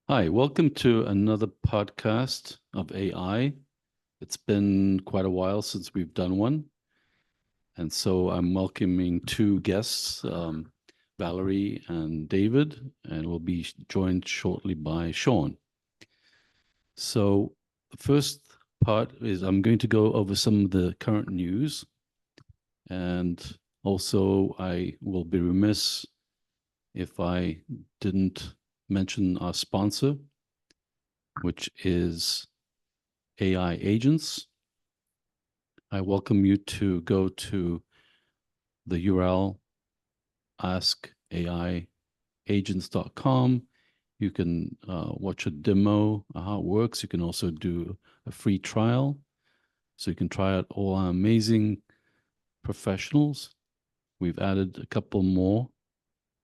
Hi, welcome to another podcast of AI. It's been quite a while since we've done one. And so I'm welcoming two guests, Valerie and David, and we'll be joined shortly by Sean. So the first part is I'm going to go over some of the current news. And also, I will be remiss if I didn't mention our sponsor, which is AI agents. I welcome you to go to the URL askaiagents.com. You can watch a demo of how it works. You can also do a free trial. So you can try out all our amazing professionals. We've added a couple more.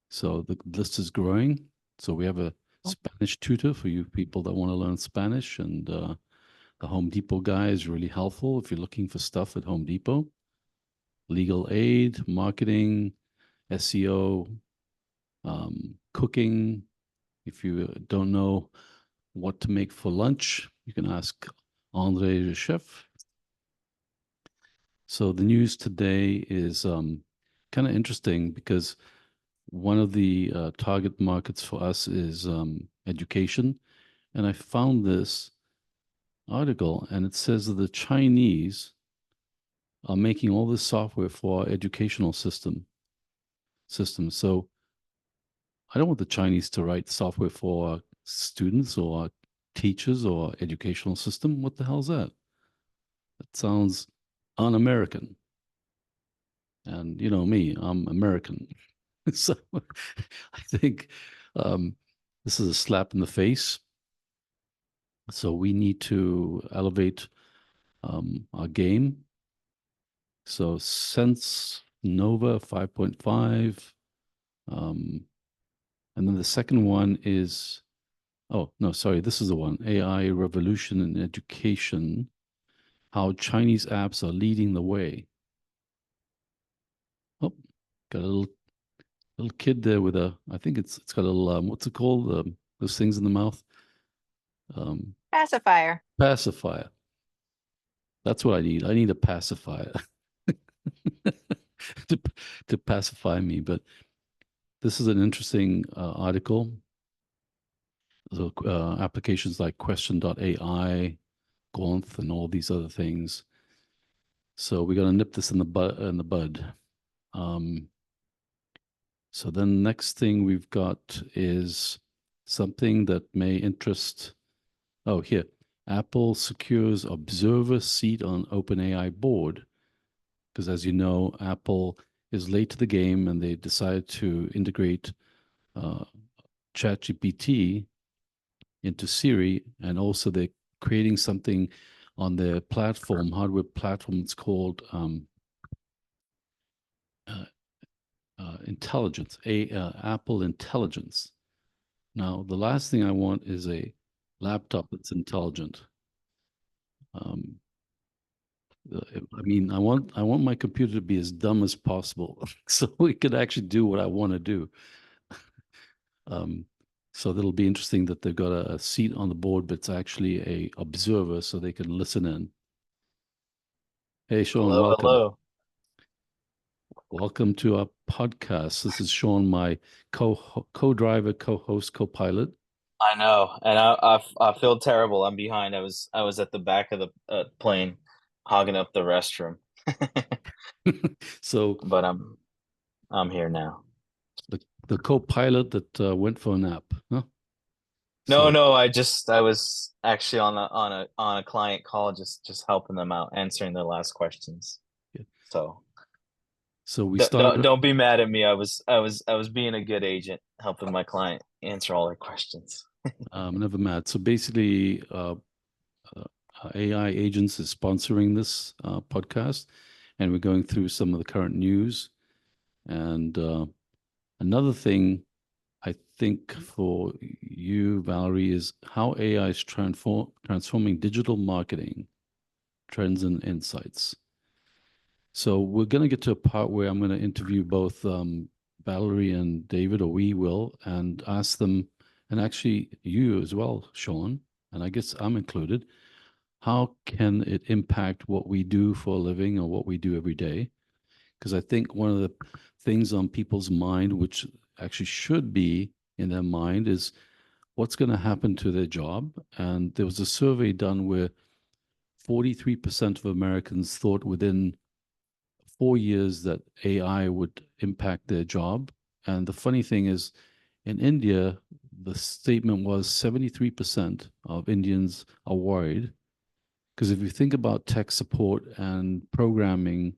So the list is growing. So we have a Spanish tutor for you people that want to learn Spanish, and the Home Depot guy is really helpful if you're looking for stuff at Home Depot. Legal aid, marketing, SEO, cooking. If you don't know what to make for lunch, you can ask Andre, the chef. So the news today is kind of interesting because one of the target markets for us is education. And I found this article, and it says that the Chinese are making all this software for our educational system. So I don't want the Chinese to write software for our students or our teachers or our educational system. What the hell is that? That sounds un-American. And you know me, I'm American. So I think this is a slap in the face. So we need to elevate our game. So Sense Nova 5.5. And then the second one is, oh, no, sorry, this is the one, AI Revolution in Education, how Chinese apps are leading the way. Oh, got a little kid there with I think it's got a little, what's it called? Those things in the mouth? Pacifier. Pacifier. That's what I need. I need a pacifier to, to pacify me. But this is an interesting article. So applications like question.ai, Gaunt, and all these other things. So we got to nip this in the bud. So then next thing we've got is something that may interest. Oh, here. Apple secures observer seat on OpenAI board. Because as you know, Apple is late to the game and they decided to integrate ChatGPT into Siri, and also they're creating something on their platform, hardware platform. It's called Intelligence, Apple Intelligence. Now, the last thing I want is a laptop that's intelligent. Um, I mean, I want my computer to be as dumb as possible, so it could actually do what I want to do. So that'll be interesting that they've got a seat on the board, but it's actually a observer, so they can listen in. Hey, Sean, Hello, welcome. hello. Welcome to our podcast. This is Sean, my co-driver, co-host, co-pilot. I know, and I feel terrible. I'm behind. I was at the back of the plane, hogging up the restroom, So but I'm here now. the co-pilot that went for a nap, huh? No, So no, I was actually on a client call, just helping them out, answering their last questions. yeah. So So we don't started. don't be mad at me. I was being a good agent, helping my client answer all their questions. Never mad. So basically, uh, AI Agents is sponsoring this podcast, and we're going through some of the current news. And another thing I think for you, Valerie, is how AI is transforming digital marketing trends and insights. So we're going to get to a part where I'm going to interview both Valerie and David, or we will, and ask them and actually you as well, Sean, and I guess I'm included, how can it impact what we do for a living or what we do every day? Because I think one of the things on people's mind, which actually should be in their mind, is what's going to happen to their job. And there was a survey done where 43% of Americans thought within 4 years that AI would impact their job. And the funny thing is, in India, the statement was 73% of Indians are worried. Because if you think about tech support and programming,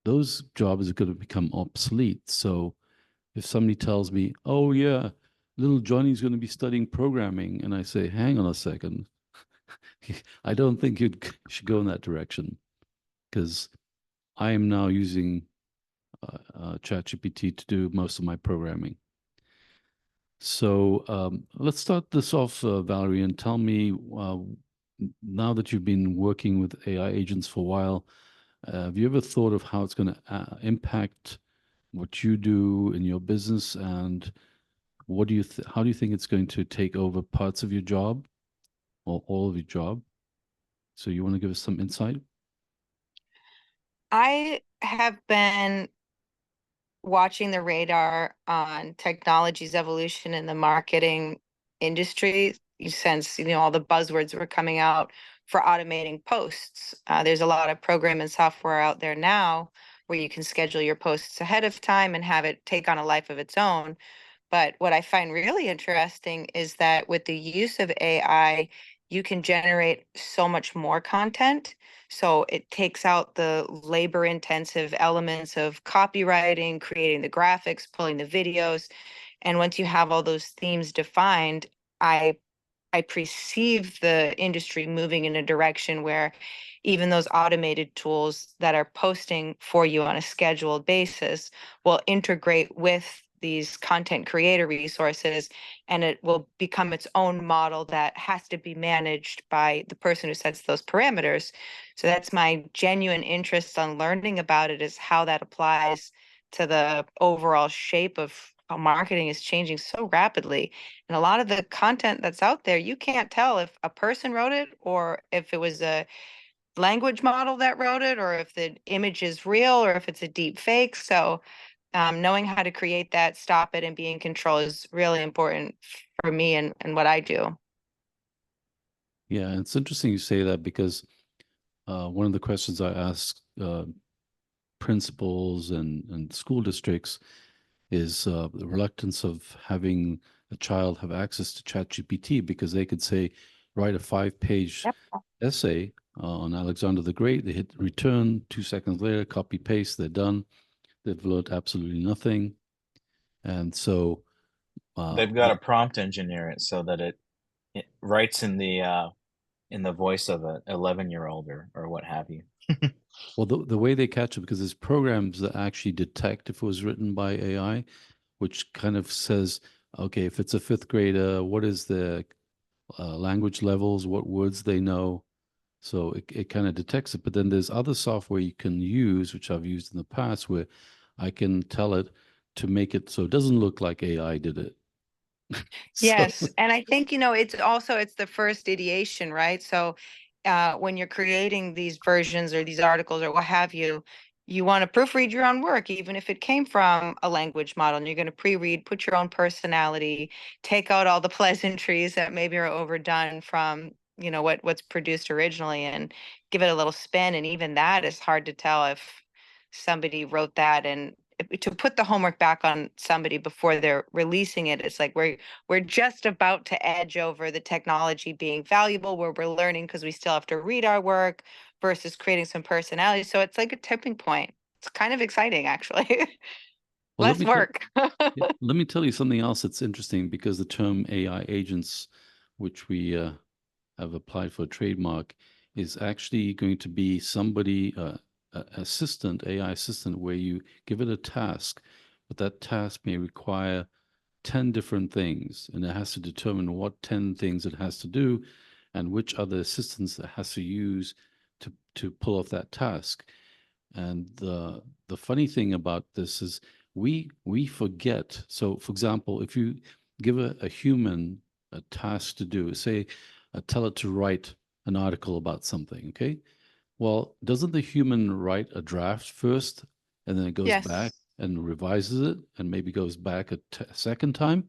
those jobs are going to become obsolete. So if somebody tells me, oh, yeah, little Johnny's going to be studying programming, and I say, hang on a second, I don't think you should go in that direction because I am now using ChatGPT to do most of my programming. So let's start this off, Valerie, and tell me now that you've been working with AI agents for a while, have you ever thought of how it's going to impact what you do in your business, and what do you how do you think it's going to take over parts of your job or all of your job? So you want to give us some insight? I have been watching the radar on technology's evolution in the marketing industry since all the buzzwords were coming out for automating posts. There's a lot of program and software out there now where you can schedule your posts ahead of time and have it take on a life of its own. But what I find really interesting is that with the use of AI, you can generate so much more content. So it takes out the labor intensive elements of copywriting, creating the graphics, pulling the videos. And once you have all those themes defined, I I perceive the industry moving in a direction where even those automated tools that are posting for you on a scheduled basis will integrate with these content creator resources, and it will become its own model that has to be managed by the person who sets those parameters. So that's my genuine interest on learning about it, is how that applies to the overall shape of how marketing is changing so rapidly. And a lot of the content that's out there, you can't tell if a person wrote it or if it was a language model that wrote it, or if the image is real or if it's a deep fake. So knowing how to create that, stop it, and be in control is really important for me and what I do. Yeah, it's interesting you say that because one of the questions I ask principals and school districts is the reluctance of having a child have access to ChatGPT because they could say, write a 5-page Yep. essay on Alexander the Great. They hit return, 2 seconds later, copy paste, they're done. They've learned absolutely nothing. And so, They've got to prompt engineer it so that it writes in the voice of an 11-year-old or what have you. well, the way they catch it, because there's programs that actually detect if it was written by AI, which kind of says, okay, if it's a fifth grader, what is the language levels, what words they know. So it kind of detects it. But then there's other software you can use, which I've used in the past, where I can tell it to make it so it doesn't look like AI did it. So Yes, and I think, it's the first ideation, right? So when you're creating these versions or these articles or what have you, you want to proofread your own work, even if it came from a language model, and you're going to pre-read, put your own personality, take out all the pleasantries that maybe are overdone from, what's produced originally, and give it a little spin. And even that is hard to tell if somebody wrote that, and to put the homework back on somebody before they're releasing it. It's like we're just about to edge over the technology being valuable, where we're learning because we still have to read our work versus creating some personality. So it's like a tipping point. It's kind of exciting, actually. well, Less work. yeah, let me tell you something else that's interesting because the term AI agents, which we have applied for a trademark, is actually going to be somebody, assistant, AI assistant, where you give it a task, but that task may require 10 different things, and it has to determine what 10 things it has to do and which other assistants it has to use to pull off that task. And the funny thing about this is we forget. So, for example, if you give a human a task to do, say, tell it to write an article about something, okay? Well, doesn't the human write a draft first and then it goes back Yes. and revises it and maybe goes back a second time?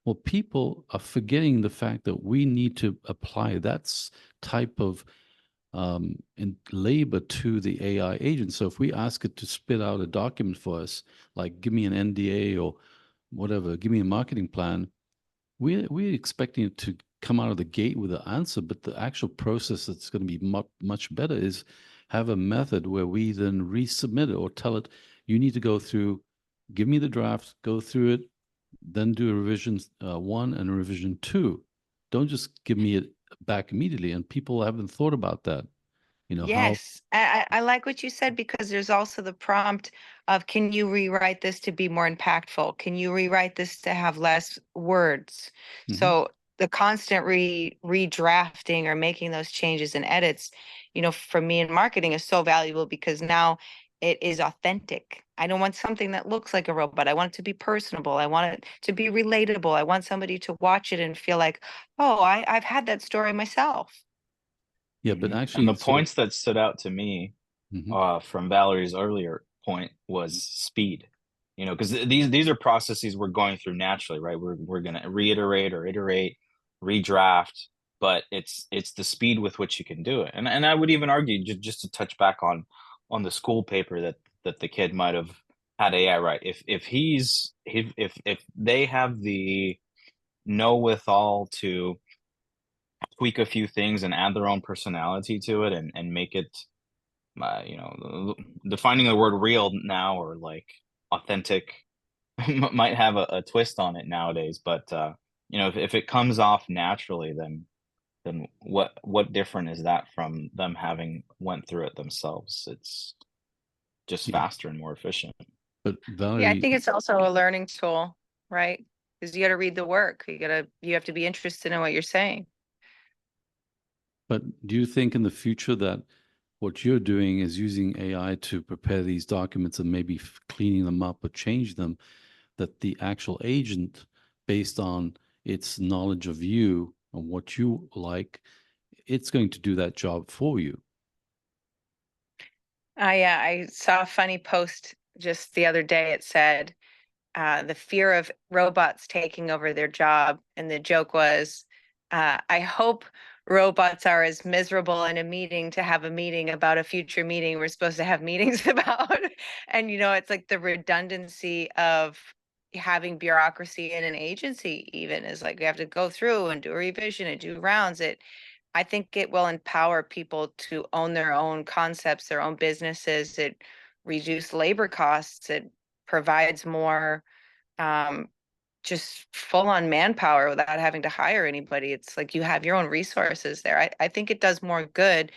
Well, people are forgetting the fact that we need to apply that type of in labor to the AI agent. So if we ask it to spit out a document for us, like give me an NDA or whatever, give me a marketing plan, we're expecting it to come out of the gate with an answer, but the actual process that's going to be much better is have a method where we then resubmit it or tell it, you need to go through, give me the draft, go through it, then do a revision 1 and a revision 2. Don't just give me it back immediately. And people haven't thought about that. You know, how, Yes, I like what you said because there's also the prompt of, can you rewrite this to be more impactful? Can you rewrite this to have less words? Mhm. So the constant redrafting or making those changes and edits, for me in marketing is so valuable because now it is authentic. I don't want something that looks like a robot. I want it to be personable. I want it to be relatable. I want somebody to watch it and feel like, oh, I've had that story myself. Yeah, but And actually, the sort of, points that stood out to me mhm. from Valerie's earlier point was speed. You know, because these are processes we're going through naturally, right? We're going to reiterate or iterate, redraft, but it's the speed with which you can do it. And I would even argue, just to touch back on the school paper that the kid might have had AI right. If they have the know withal to tweak a few things and add their own personality to it and make it defining the word real now or like authentic might have a twist on it nowadays, but if it comes off naturally, then what different is that from them having went through it themselves? It's just Yeah, faster and more efficient. but Yeah, I Valerie, think it's also a learning tool, right? Because you got to read the work. You have to be interested in what you're saying. but do you think in the future that what you're doing is using AI to prepare these documents and maybe cleaning them up or change them, that the actual agent, based on its knowledge of you and what you like, it's going to do that job for you? I saw a funny post just the other day. It said, the fear of robots taking over their job. And the joke was, I hope robots are as miserable in a meeting to have a meeting about a future meeting we're supposed to have meetings about. And, it's like the redundancy of having bureaucracy in an agency, even is like we have to go through and do a revision and do rounds. I think it will empower people to own their own concepts, their own businesses. It reduce labor costs. It provides more um, just full on manpower without having to hire anybody. It's like you have your own resources there. I think it does more good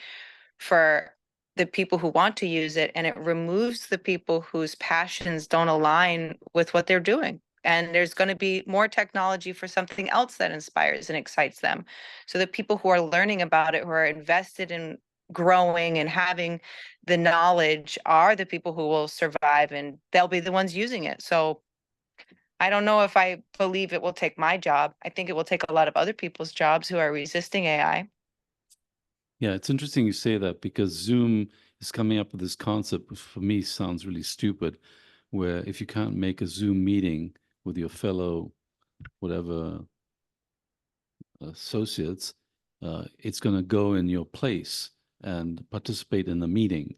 for the people who want to use it, and it removes the people whose passions don't align with what they're doing. And there's going to be more technology for something else that inspires and excites them. So the people who are learning about it, who are invested in growing and having the knowledge, are the people who will survive, and they'll be the ones using it. So I don't know if I believe it will take my job. I think it will take a lot of other people's jobs who are resisting AI. Yeah, it's interesting you say that because Zoom is coming up with this concept, which for me sounds really stupid, where if you can't make a Zoom meeting with your fellow, whatever associates, it's going to go in your place and participate in the meeting.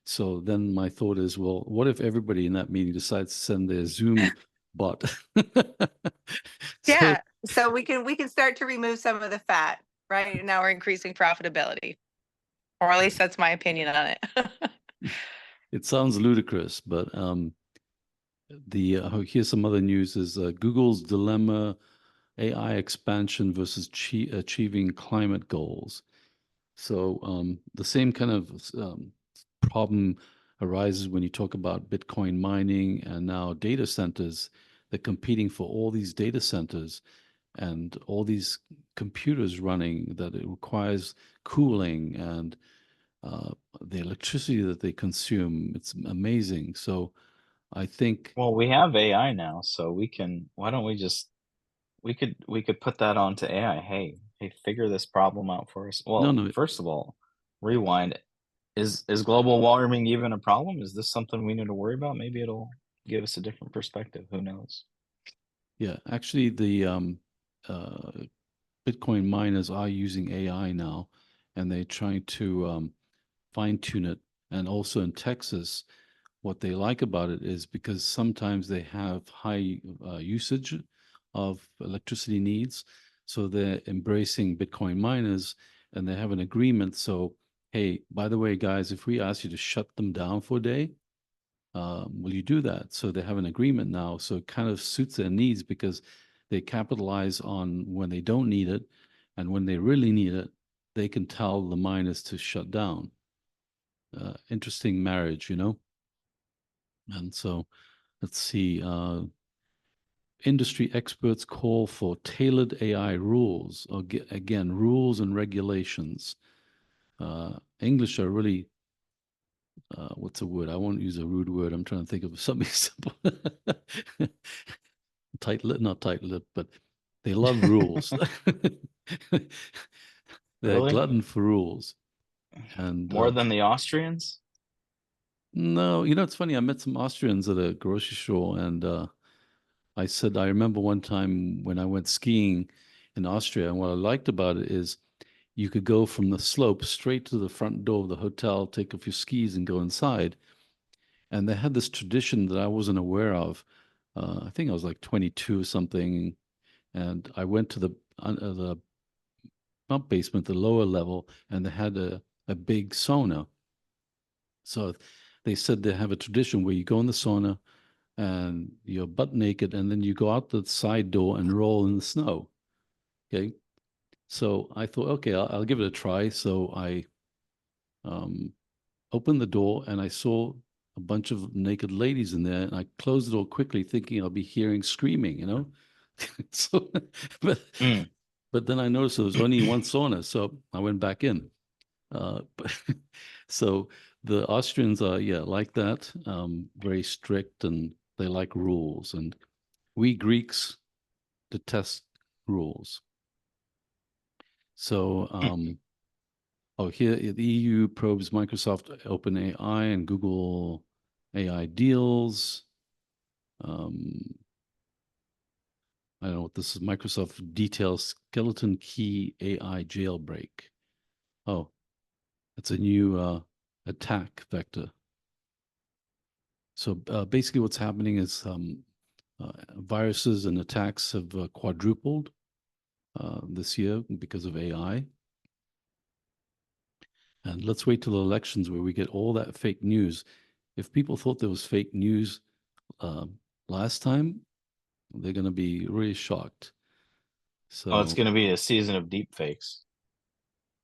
So then my thought is, well, what if everybody in that meeting decides to send their Zoom bot? So Yeah, so we can start to remove some of the fat, right? Now we're increasing profitability, or at least that's my opinion on it. it sounds ludicrous, but here's some other news: is Google's dilemma, AI expansion versus achieving climate goals. So the same kind of problem arises when you talk about Bitcoin mining and now data centers. They're competing for all these data centers and all these computers running that it requires cooling and the electricity that they consume. It's amazing. So I think, Well, we have AI now, so why don't we could put that onto AI. Hey, figure this problem out for us. No, Well, no, first of all, rewind. Is global warming even a problem? Is this something we need to worry about? Maybe it'll give us a different perspective. Who knows? yeah. Actually, the uh, Bitcoin miners are using AI now, and they're trying to fine tune it. And also in Texas, what they like about it is because sometimes they have high usage of electricity needs, so they're embracing Bitcoin miners, and they have an agreement. So, hey, by the way, guys, if we ask you to shut them down for a day, will you do that? So they have an agreement now. So it kind of suits their needs because they capitalize on when they don't need it, and when they really need it, they can tell the miners to shut down. Interesting marriage, you know? And so let's see. Industry experts call for tailored AI rules. Again, rules and regulations. English are really, what's a word? I won't use a rude word. I'm trying to think of something simple. Tight lip, not tight lip, but they love rules. They're Really? glutton for rules. And More than the Austrians? no, you know, it's funny. I met some Austrians at a grocery store, and I said, I remember one time when I went skiing in Austria, and what I liked about it is you could go from the slope straight to the front door of the hotel, take off your skis, and go inside. And they had this tradition that I wasn't aware of. I think I was like 22 or something, and I went to the not basement, the lower level, and they had a big sauna. So they said they have a tradition where you go in the sauna and you're butt naked, and then you go out the side door and roll in the snow. Okay. So I thought, okay, I'll give it a try. So I um, opened the door and I saw a bunch of naked ladies in there, and I closed the door quickly, thinking I'll be hearing screaming, you know. So, but Mm. but then I noticed there was only one sauna, so I went back in. But so the Austrians are, yeah, like that, very strict, and they like rules, and we Greeks detest rules. So, oh, here the EU probes Microsoft OpenAI and Google AI deals. I don't know what this is. Microsoft details skeleton key AI jailbreak. Oh, it's a new attack vector. So basically, what's happening is viruses and attacks have quadrupled this year because of AI. And let's wait till the elections where we get all that fake news. If people thought there was fake news uh, last time, they're going to be really shocked. Oh, it's So, going to be a season of deep fakes.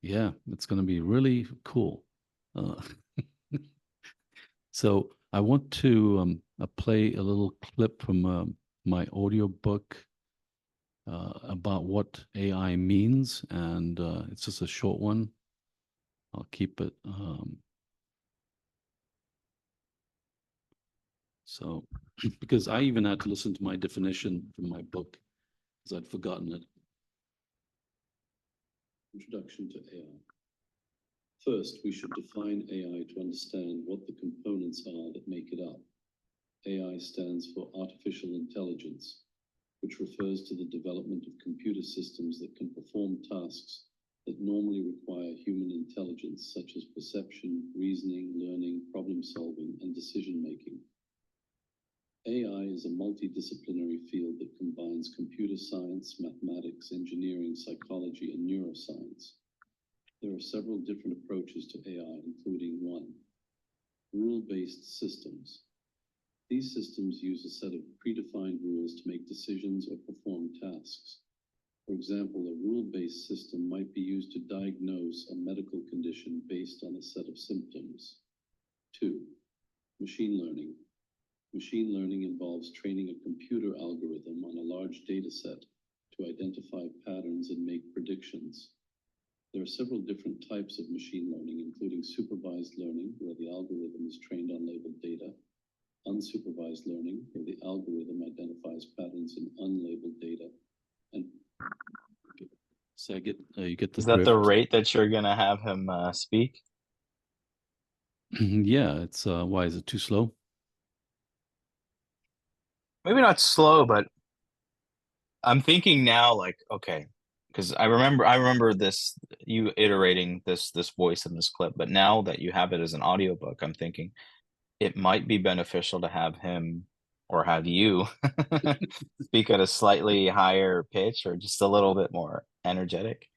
yeah, it's going to be really cool. Uh, so, I want to play a little clip from my audiobook about what AI means, and it's just a short one. I'll keep it. So, because I even had to listen to my definition from my book because I'd forgotten it. Introduction to AI. First, we should define AI to understand what the components are that make it up. AI stands for artificial intelligence, which refers to the development of computer systems that can perform tasks that normally require human intelligence, such as perception, reasoning, learning, problem solving, and decision making. AI is a multidisciplinary field that combines computer science, mathematics, engineering, psychology, and neuroscience. There are several different approaches to AI, including 1. Rule-based systems. These systems use a set of predefined rules to make decisions or perform tasks. For example, a rule-based system might be used to diagnose a medical condition based on a set of symptoms. 2. Machine learning. Machine learning involves training a computer algorithm on a large data set to identify patterns and make predictions. There are several different types of machine learning, including supervised learning, where the algorithm is trained on labeled data, unsupervised learning, where the algorithm identifies patterns in unlabeled data, and So I get you get the Is that the drift. rate that you're gonna have him speak? Yeah, it's why is it too slow? Maybe not slow, but I'm thinking now, like, okay, because I remember this you iterating this voice in this clip, but now that you have it as an audiobook, I'm thinking it might be beneficial to have him or have you speak at a slightly higher pitch or just a little bit more energetic.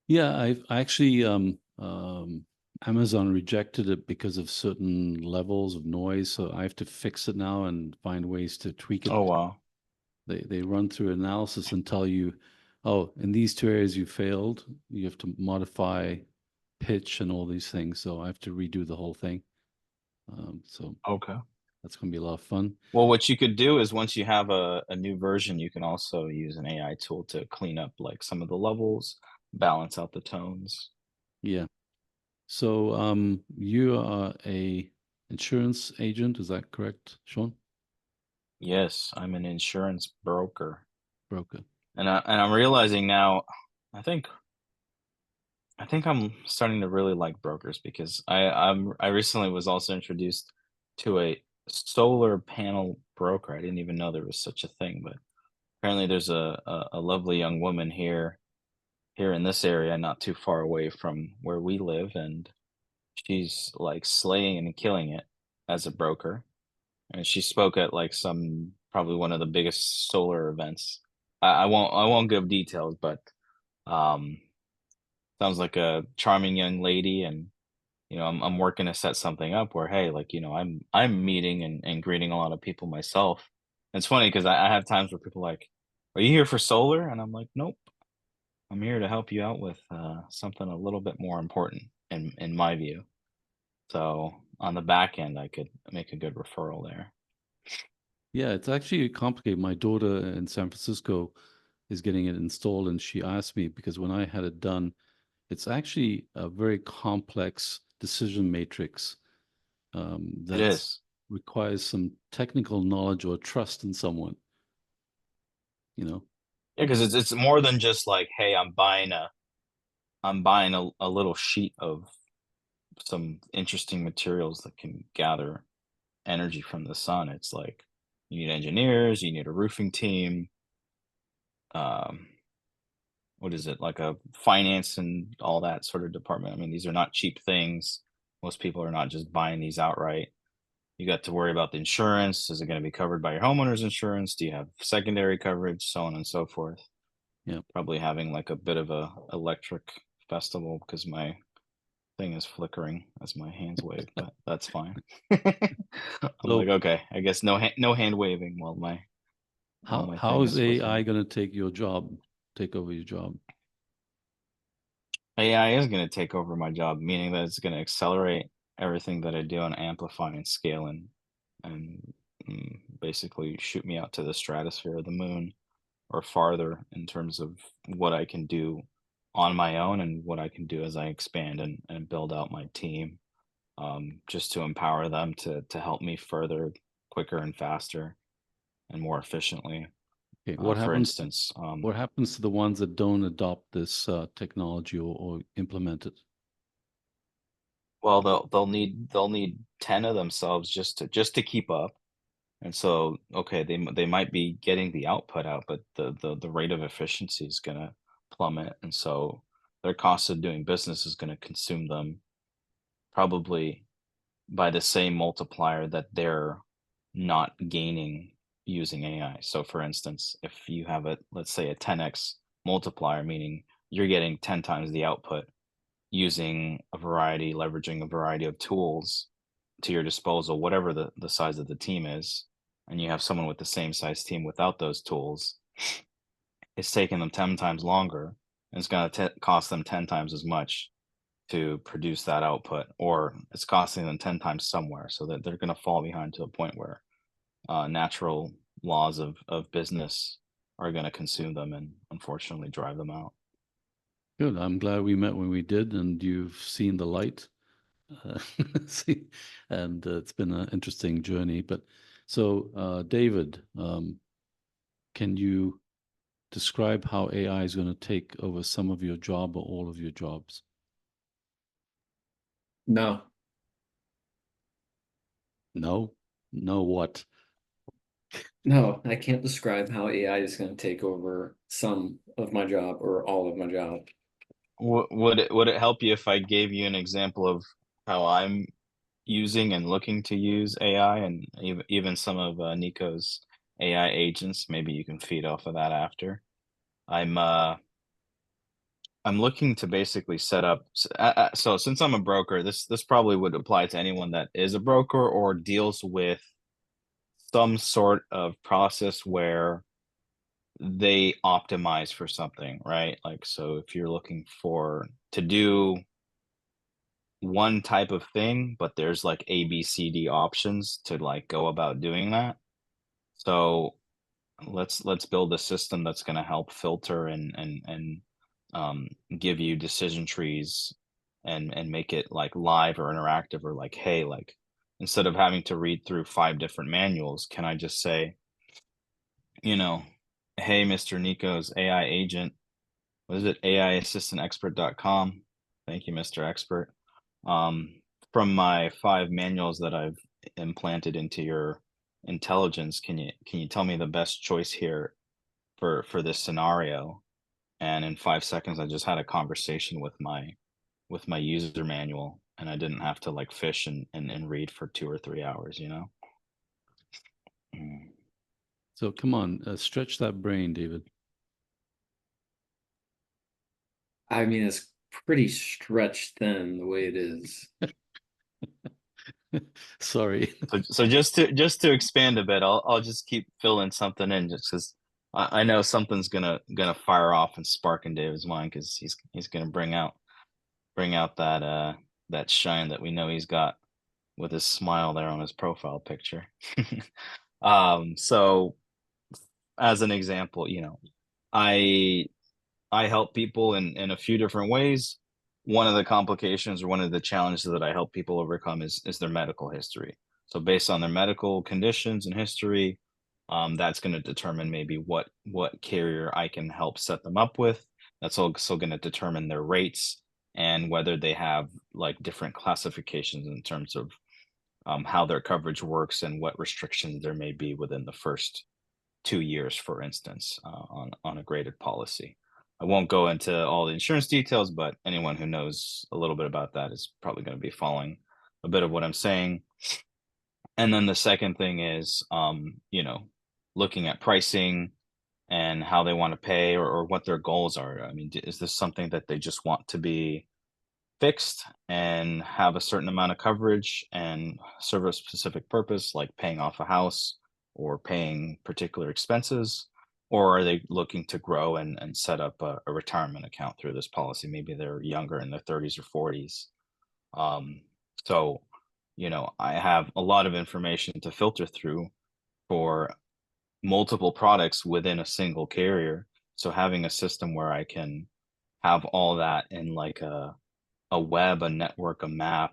Yeah, I actually Amazon rejected it because of certain levels of noise, so I have to fix it now and find ways to tweak it. Oh wow. They run through analysis and tell you, oh, in these two areas you failed, you have to modify pitch and all these things. So I have to redo the whole thing. So Okay. that's going to be a lot of fun. Well, what you could do is once you have a new version, you can also use an AI tool to clean up like some of the levels, balance out the tones. Yeah. So you are a insurance agent, is that correct, Sean? Yes, I'm an insurance broker. Broker. And I'm realizing now, I think I think I'm starting to really like brokers because I recently was also introduced to a solar panel broker. I didn't even know there was such a thing, but apparently there's a lovely young woman here in this area, not too far away from where we live, and she's like slaying and killing it as a broker. And she spoke at like some probably one of the biggest solar events. I won't give details, but um sounds like a charming young lady, and I'm working to set something up where, hey, like, I'm meeting and greeting a lot of people myself. And it's funny because I have times where people are like, "Are you here for solar?" And I'm like, "Nope, I'm here to help you out with something a little bit more important in my view." So on the back end, I could make a good referral there. Yeah, it's actually complicated. My daughter in San Francisco is getting it installed, and she asked me because when I had it done, it's actually a very complex decision matrix It that is. requires some technical knowledge or trust in someone, you know. Yeah, because it's more than just like, hey, I'm buying a little sheet of some interesting materials that can gather energy from the sun. It's like you need engineers, you need a roofing team, um, what is it, like a finance and all that sort of department. I mean, these are not cheap things. Most people are not just buying these outright. You got to worry about the insurance. Is it going to be covered by your homeowner's insurance? Do you have secondary coverage? So on and so forth. Yeah. Probably having like a bit of a electric festival because my thing is flickering as my hands wave, but that's fine. I'm like, So okay, I guess no hand waving while my how thing is is AI flickering. going to take your job, take over your job? AI is going to take over my job, meaning that it's going to accelerate everything that I do and amplify and scale and basically shoot me out to the stratosphere of the moon or farther in terms of what I can do on my own and what I can do as I expand and build out my team, just to empower them to help me further, quicker and faster and more efficiently. Okay, For instance, what happens to the ones that don't adopt this technology or implement it? well, they'll need 10 of themselves just to keep up. And so, okay, they might be getting the output out, but the rate of efficiency is going to plummet, and so their cost of doing business is going to consume them probably by the same multiplier that they're not gaining using AI. So, for instance, if you have let's say a 10x multiplier, meaning you're getting 10 times the output using leveraging a variety of tools to your disposal, whatever the size of the team is, and you have someone with the same size team without those tools, it's taking them 10 times longer, and it's going to cost them 10 times as much to produce that output, or it's costing them 10 times somewhere, so that they're going to fall behind to a point where natural laws of business are going to consume them and unfortunately drive them out. Good. I'm glad we met when we did, and you've seen the light. Uh, see, and it's been an interesting journey. But so, David, can you describe how AI is going to take over some of your job or all of your jobs? No. No? No what? No, I can't describe how AI is going to take over some of my job or all of my job. Would it help you if I gave you an example of how I'm using and looking to use AI, and even some of Nico's AI agents? Maybe you can feed off of that after. I'm looking to basically set up. So since I'm a broker, this probably would apply to anyone that is a broker or deals with some sort of process where they optimize for something, right? Like, so if you're looking to do one type of thing, but there's like A, B, C, D options to like go about doing that. So let's build a system that's going to help filter and give you decision trees and make it like live or interactive, or like, hey, like instead of having to read through 5 different manuals, can I just say, hey, Mr. Nico's AI agent, what is it? AIassistantexpert.com. Thank you, Mr. Expert. From my 5 manuals that I've implanted into your intelligence, can you tell me the best choice here for this scenario? And in 5 seconds, I just had a conversation with my user manual, and I didn't have to like fish and read for 2 or 3 hours, Mm. So come on, stretch that brain, David. I mean, it's pretty stretched thin the way it is. Sorry. So just to expand a bit, I'll just keep filling something in, just because I know something's gonna fire off and spark in David's mind, because he's gonna bring out that shine that we know he's got with his smile there on his profile picture. So as an example, I help people in a few different ways. One of the complications, or one of the challenges that I help people overcome, is their medical history. So based on their medical conditions and history, that's going to determine maybe what carrier I can help set them up with. That's also going to determine their rates and whether they have like different classifications in terms of how their coverage works and what restrictions there may be within the first 2 years, for instance, on a graded policy. I won't go into all the insurance details, but anyone who knows a little bit about that is probably going to be following a bit of what I'm saying. And then the second thing is, looking at pricing and how they want to pay, or what their goals are. I mean, is this something that they just want to be fixed and have a certain amount of coverage and serve a specific purpose, like paying off a house or paying particular expenses? Or are they looking to grow and set up a retirement account through this policy? Maybe they're younger, in their 30s or 40s. So, I have a lot of information to filter through for multiple products within a single carrier. So having a system where I can have all that in like a web, a network, a map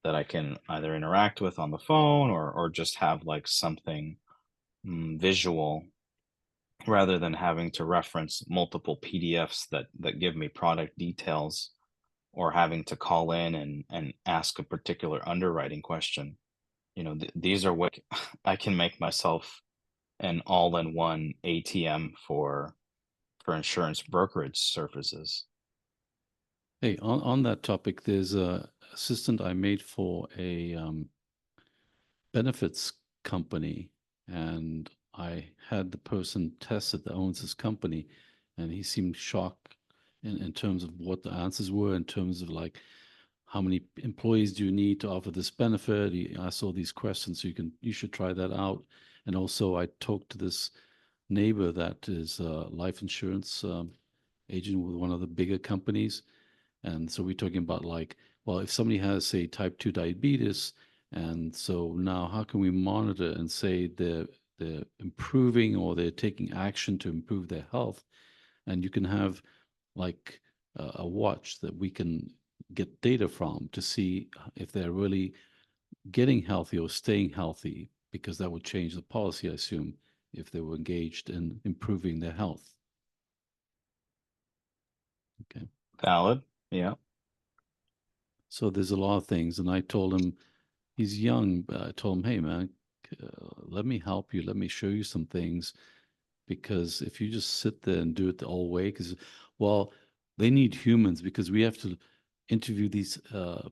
that I can either interact with on the phone, or just have like something visual, rather than having to reference multiple PDFs that give me product details, or having to call in and ask a particular underwriting question. These are what I can make myself an all-in-one ATM for insurance brokerage services. Hey, on that topic, there's a assistant I made for a benefits company, and I had the person test it that owns this company, and he seemed shocked in terms of what the answers were, in terms of like how many employees do you need to offer this benefit. He asked all these questions, so you should try that out. And also, I talked to this neighbor that is a life insurance agent with one of the bigger companies. And so we're talking about like, well, if somebody has, say, type 2 diabetes, and so now how can we monitor and say they're improving, or they're taking action to improve their health? And you can have like a watch that we can get data from to see if they're really getting healthy or staying healthy, because that would change the policy, I assume, if they were engaged in improving their health. Okay. Valid. Yeah. So there's a lot of things. And I told him, he's young, but I told him, hey, man, let me help you. Let me show you some things. Because if you just sit there and do it the old way, because, well, they need humans because we have to interview these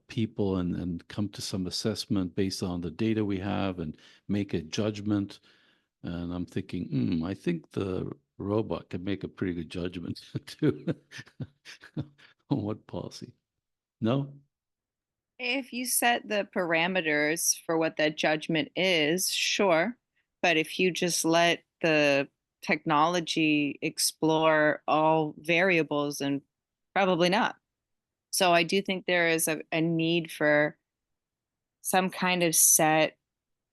people and come to some assessment based on the data we have and make a judgment. And I'm thinking, I think the robot can make a pretty good judgment too on what policy. No? If you set the parameters for what that judgment is, sure. But if you just let the technology explore all variables, and probably not. So I do think there is a need for some kind of set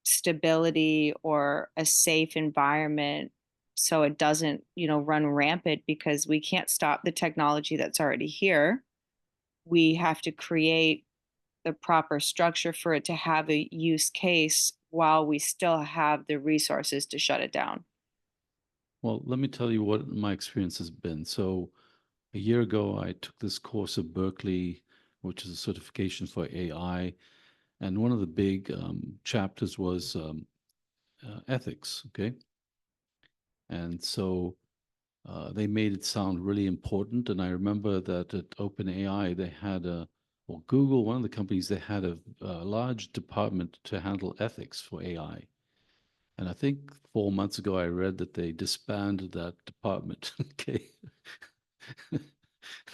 stability or a safe environment so it doesn't, run rampant, because we can't stop the technology that's already here. We have to create the proper structure for it to have a use case while we still have the resources to shut it down. Well, let me tell you what my experience has been. So a year ago, I took this course at Berkeley, which is a certification for AI. And one of the big chapters was ethics. Okay. And so they made it sound really important. And I remember that at OpenAI, they had or Google, one of the companies, they had a large department to handle ethics for AI. And I think 4 months ago, I read that they disbanded that department. Okay.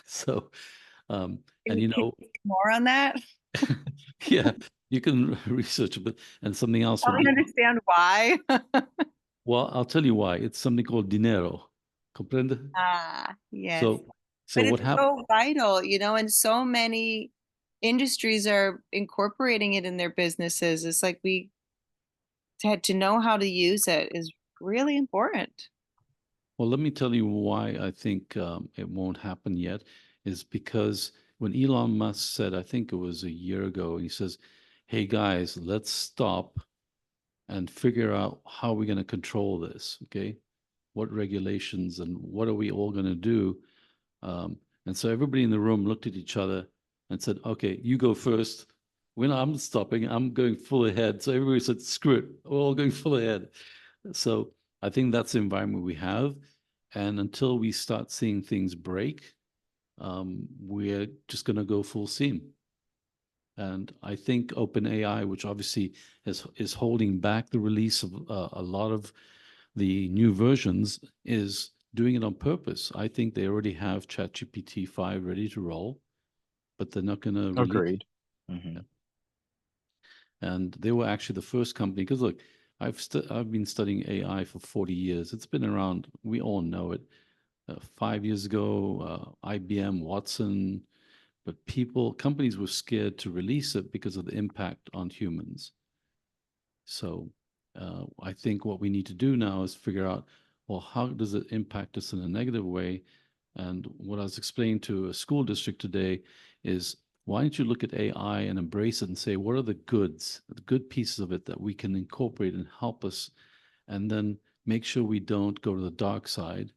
So, and Can you say more on that? yeah, you can research it, but and something else I would don't be, understand why. well, I'll tell you why. It's something called dinero. Comprende? Yes. So But what it's happened? so vital, and so many industries are incorporating it in their businesses. It's like we had to know how to use it is really important. Well, let me tell you why I think it won't happen yet is because when Elon Musk said, I think it was a year ago, he says, hey guys, let's stop and figure out how we're going to control this. Okay. What regulations and what are we all going to do? And so everybody in the room looked at each other and said, okay, you go first. When I'm stopping, I'm going full ahead. So everybody said, screw it, we're all going full ahead. So I think that's the environment we have. And until we start seeing things break, we're just going to go full steam. And I think OpenAI, which obviously is holding back the release of a lot of the new versions, is doing it on purpose. I think they already have ChatGPT 5 ready to roll, but they're not going to release. Agreed. Mm-hmm. Yeah. And they were actually the first company, because look, I've been studying AI for 40 years. It's been around. We all know it. 5 years ago, IBM, Watson, but companies were scared to release it because of the impact on humans. So I think what we need to do now is figure out, well, how does it impact us in a negative way? And what I was explaining to a school district today is, why don't you look at AI and embrace it and say, what are the good pieces of it that we can incorporate and help us, and then make sure we don't go to the dark side.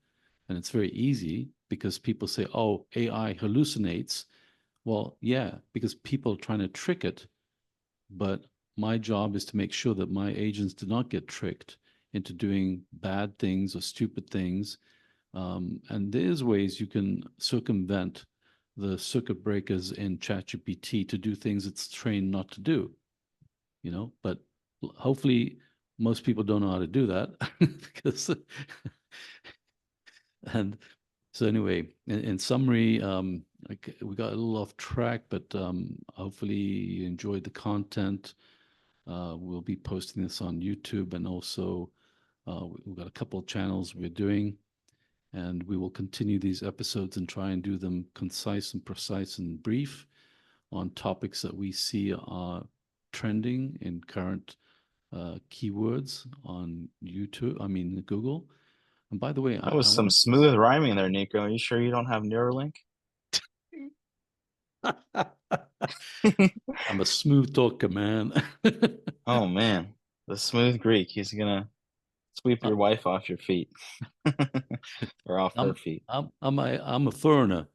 And it's very easy because people say, oh, AI hallucinates. Well, yeah, because people are trying to trick it. But my job is to make sure that my agents do not get tricked into doing bad things or stupid things. And there's ways you can circumvent the circuit breakers in ChatGPT to do things it's trained not to do, but hopefully most people don't know how to do that because, and so anyway, in summary, we got a little off track, but hopefully you enjoyed the content. We'll be posting this on YouTube, and also we've got a couple of channels we're doing, and we will continue these episodes and try and do them concise and precise and brief on topics that we see are trending in current keywords on Google. And by the way, That was some smooth rhyming there, Nicko. Are you sure you don't have Neuralink? I'm a smooth talker, man. Oh man, the smooth Greek. He's gonna sweep your wife off your feet, or off her feet. I'm a foreigner.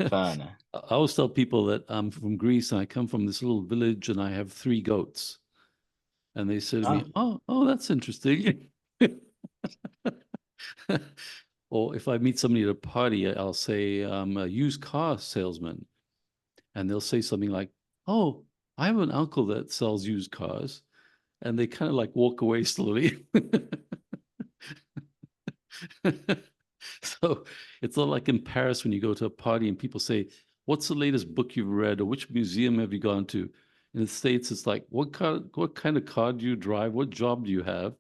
Fun. I always tell people that I'm from Greece and I come from this little village and I have 3 goats. And they say to me, oh, that's interesting. Or if I meet somebody at a party, I'll say I'm a used car salesman. And they'll say something like, oh, I have an uncle that sells used cars. And they kind of like walk away slowly. So it's not like in Paris when you go to a party and people say, what's the latest book you've read or which museum have you gone to? In the States, it's like, what kind of car do you drive? What job do you have?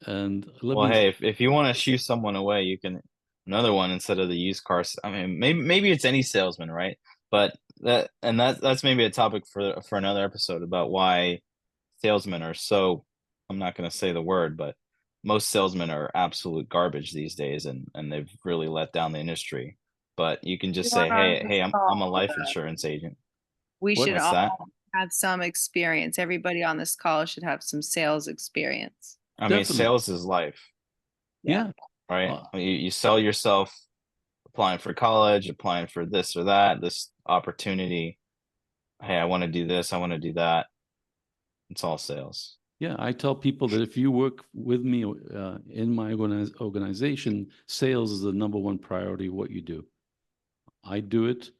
And let Well, me, hey, if you want to shoo someone away, you can another one instead of the used cars. I mean, maybe it's any salesman, right? But that's maybe a topic for another episode about why salesmen are so, I'm not going to say the word, but most salesmen are absolute garbage these days, and they've really let down the industry. But you can just say, Everyone on hey, this I'm a call, life insurance agent. we should What's that? all have some experience. Everybody on this call should have some sales experience. I mean, definitely, sales is life, yeah. right? Uh, You sell yourself, applying for college, applying for this or that, this opportunity. Hey, I want to do this, I want to do that. It's all sales. Yeah, I tell people that if you work with me in my organization, sales is the #1 priority of what you do. I do it.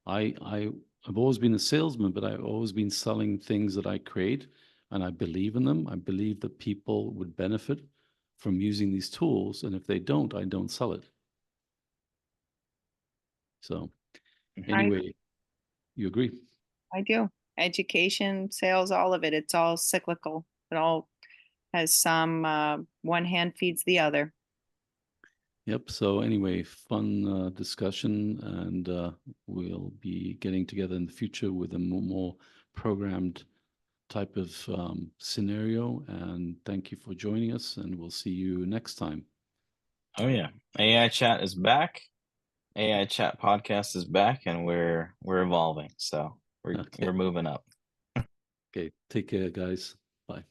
I've always been a salesman, but I've always been selling things that I create, and I believe in them. I believe that people would benefit from using these tools, and if they don't, I don't sell it. So anyway, you agree? I do. Education, sales, all of it. It's all cyclical. It all has some, one hand feeds the other. Yep. So anyway, fun discussion, and we'll be getting together in the future with a more programmed type of scenario. And thank you for joining us, and we'll see you next time. Oh yeah, AI chat is back. AI chat podcast is back, and we're evolving. So we're Okay. moving up. Okay. Take care, guys. Bye.